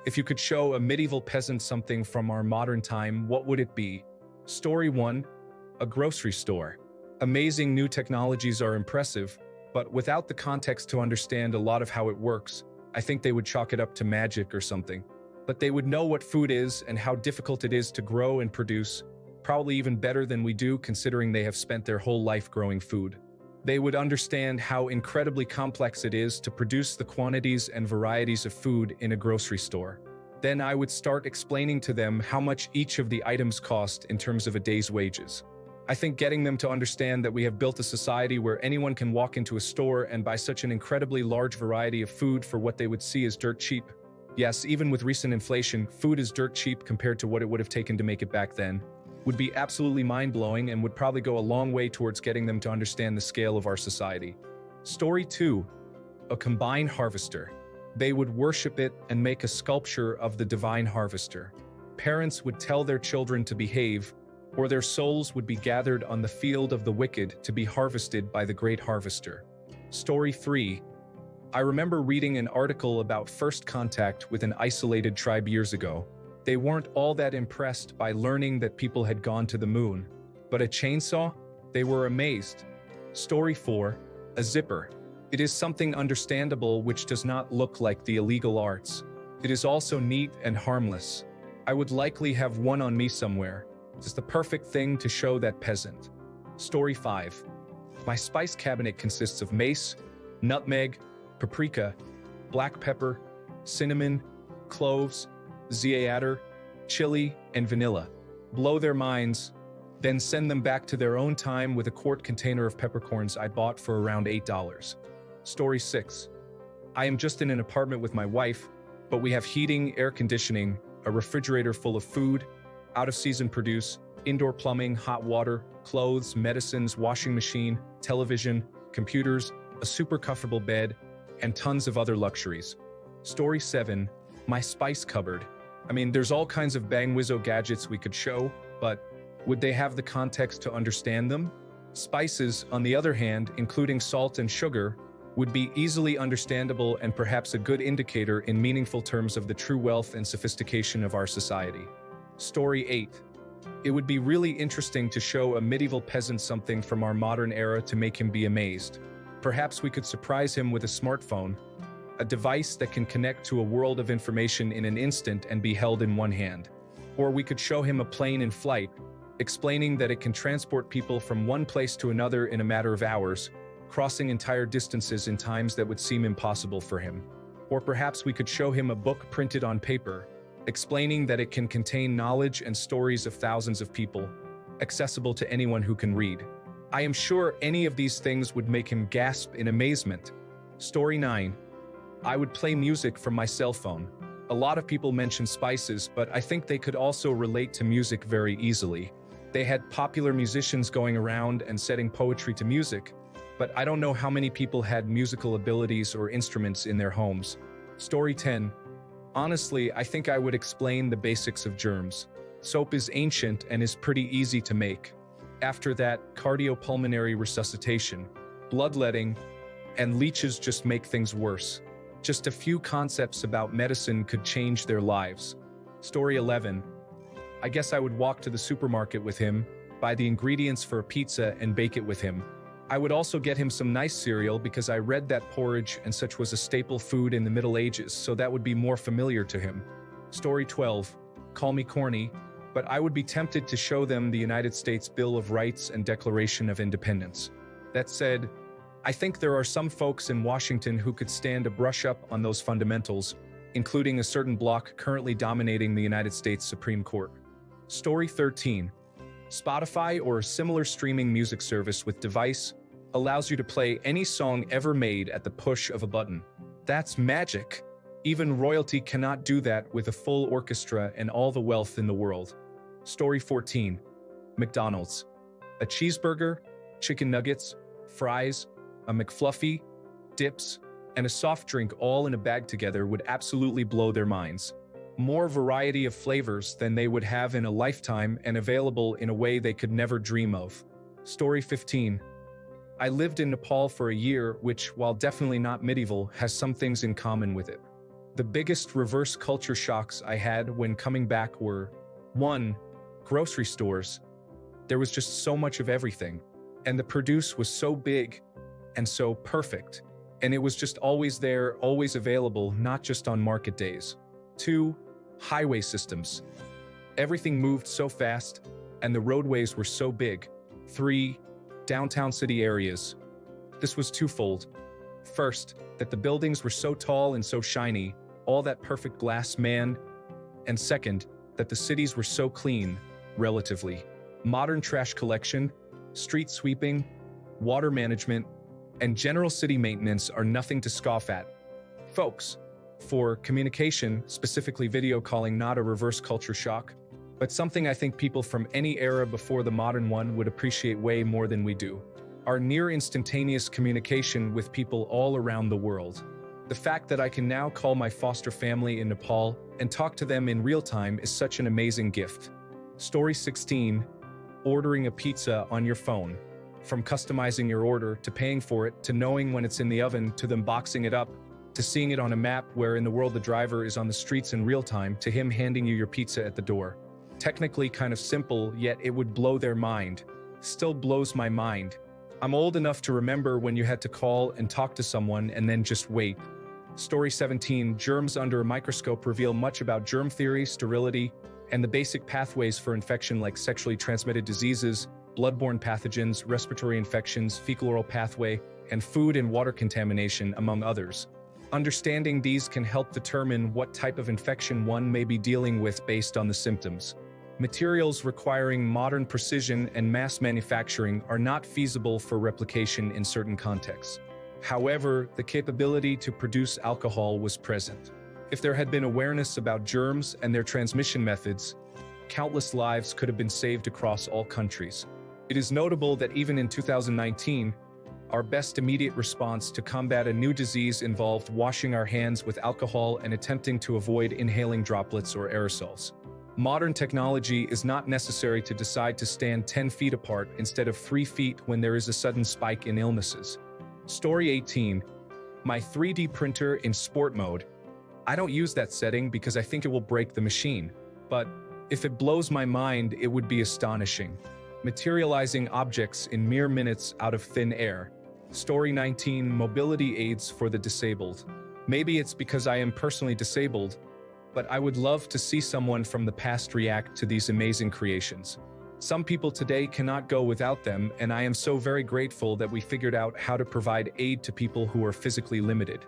If you could show a medieval peasant something from our modern time, what would it be? Story 1. A grocery store. Amazing new technologies are impressive, but without the context to understand a lot of how it works, I think they would chalk it up to magic or something. But they would know what food is and how difficult it is to grow and produce, probably even better than we do considering they have spent their whole life growing food. They would understand how incredibly complex it is to produce the quantities and varieties of food in a grocery store. Then I would start explaining to them how much each of the items cost in terms of a day's wages. I think getting them to understand that we have built a society where anyone can walk into a store and buy such an incredibly large variety of food for what they would see as dirt cheap. Yes, even with recent inflation, food is dirt cheap compared to what it would have taken to make it back then. Would be absolutely mind-blowing and would probably go a long way towards getting them to understand the scale of our society. Story 2. A combine harvester. They would worship it and make a sculpture of the divine harvester. Parents would tell their children to behave, or their souls would be gathered on the field of the wicked to be harvested by the great harvester. Story 3. I remember reading an article about first contact with an isolated tribe years ago. They weren't all that impressed by learning that people had gone to the moon. But a chainsaw? They were amazed. Story 4. A zipper. It is something understandable which does not look like the illegal arts. It is also neat and harmless. I would likely have one on me somewhere. It is the perfect thing to show that peasant. Story 5. My spice cabinet consists of mace, nutmeg, paprika, black pepper, cinnamon, cloves, zeater, chili, and vanilla. Blow their minds, then send them back to their own time with a quart container of peppercorns I bought for around $8. Story 6. I am just in an apartment with my wife, but we have heating, air conditioning, a refrigerator full of food, out-of-season produce, indoor plumbing, hot water, clothes, medicines, washing machine, television, computers, a super comfortable bed, and tons of other luxuries. Story 7. My spice cupboard. I mean, there's all kinds of bang-wizzo gadgets we could show, but would they have the context to understand them? Spices, on the other hand, including salt and sugar, would be easily understandable and perhaps a good indicator in meaningful terms of the true wealth and sophistication of our society. Story 8. It would be really interesting to show a medieval peasant something from our modern era to make him be amazed. Perhaps we could surprise him with a smartphone, a device that can connect to a world of information in an instant and be held in one hand. Or we could show him a plane in flight, explaining that it can transport people from one place to another in a matter of hours, crossing entire distances in times that would seem impossible for him. Or perhaps we could show him a book printed on paper, explaining that it can contain knowledge and stories of thousands of people, accessible to anyone who can read. I am sure any of these things would make him gasp in amazement. Story 9. I would play music from my cell phone. A lot of people mention spices, but I think they could also relate to music very easily. They had popular musicians going around and setting poetry to music, but I don't know how many people had musical abilities or instruments in their homes. Story 10. Honestly, I think I would explain the basics of germs. Soap is ancient and is pretty easy to make. After that, cardiopulmonary resuscitation, bloodletting, and leeches just make things worse. Just a few concepts about medicine could change their lives. Story 11. I guess I would walk to the supermarket with him, buy the ingredients for a pizza and bake it with him. I would also get him some nice cereal because I read that porridge and such was a staple food in the Middle Ages, so that would be more familiar to him. Story 12. Call me corny, but I would be tempted to show them the United States Bill of Rights and Declaration of Independence. That said, I think there are some folks in Washington who could stand a brush up on those fundamentals, including a certain bloc currently dominating the United States Supreme Court. Story 13. Spotify or a similar streaming music service with device allows you to play any song ever made at the push of a button. That's magic. Even royalty cannot do that with a full orchestra and all the wealth in the world. Story 14. McDonald's. A cheeseburger, chicken nuggets, fries, a McFluffy, dips, and a soft drink all in a bag together would absolutely blow their minds. More variety of flavors than they would have in a lifetime and available in a way they could never dream of. Story 15. I lived in Nepal for a year, which, while definitely not medieval, has some things in common with it. The biggest reverse culture shocks I had when coming back were 1. Grocery stores. There was just so much of everything, and the produce was so big and so perfect, and it was just always there, always available, not just on market days. 2. Highway systems. Everything moved so fast, and the roadways were so big. 3. Downtown city areas. This was twofold. First, that the buildings were so tall and so shiny, all that perfect glass, man. And second, that the cities were so clean, relatively. Modern trash collection, street sweeping, water management, and general city maintenance are nothing to scoff at. Folks, for communication, specifically video calling, not a reverse culture shock, but something I think people from any era before the modern one would appreciate way more than we do. Our near instantaneous communication with people all around the world. The fact that I can now call my foster family in Nepal and talk to them in real time is such an amazing gift. Story 16, ordering a pizza on your phone. From customizing your order, to paying for it, to knowing when it's in the oven, to them boxing it up, to seeing it on a map where in the world the driver is on the streets in real time, to him handing you your pizza at the door. Technically kind of simple, yet it would blow their mind. Still blows my mind. I'm old enough to remember when you had to call and talk to someone and then just wait. Story 17, germs under a microscope reveal much about germ theory, sterility, and the basic pathways for infection like sexually transmitted diseases, bloodborne pathogens, respiratory infections, fecal-oral pathway, and food and water contamination, among others. Understanding these can help determine what type of infection one may be dealing with based on the symptoms. Materials requiring modern precision and mass manufacturing are not feasible for replication in certain contexts. However, the capability to produce alcohol was present. If there had been awareness about germs and their transmission methods, countless lives could have been saved across all countries. It is notable that even in 2019, our best immediate response to combat a new disease involved washing our hands with alcohol and attempting to avoid inhaling droplets or aerosols. Modern technology is not necessary to decide to stand 10 feet apart instead of 3 feet when there is a sudden spike in illnesses. Story 18, my 3D printer in sport mode. I don't use that setting because I think it will break the machine, but if it blows my mind, it would be astonishing. Materializing objects in mere minutes out of thin air. Story 19, mobility aids for the disabled. Maybe it's because I am personally disabled, but I would love to see someone from the past react to these amazing creations. Some people today cannot go without them, and I am so very grateful that we figured out how to provide aid to people who are physically limited.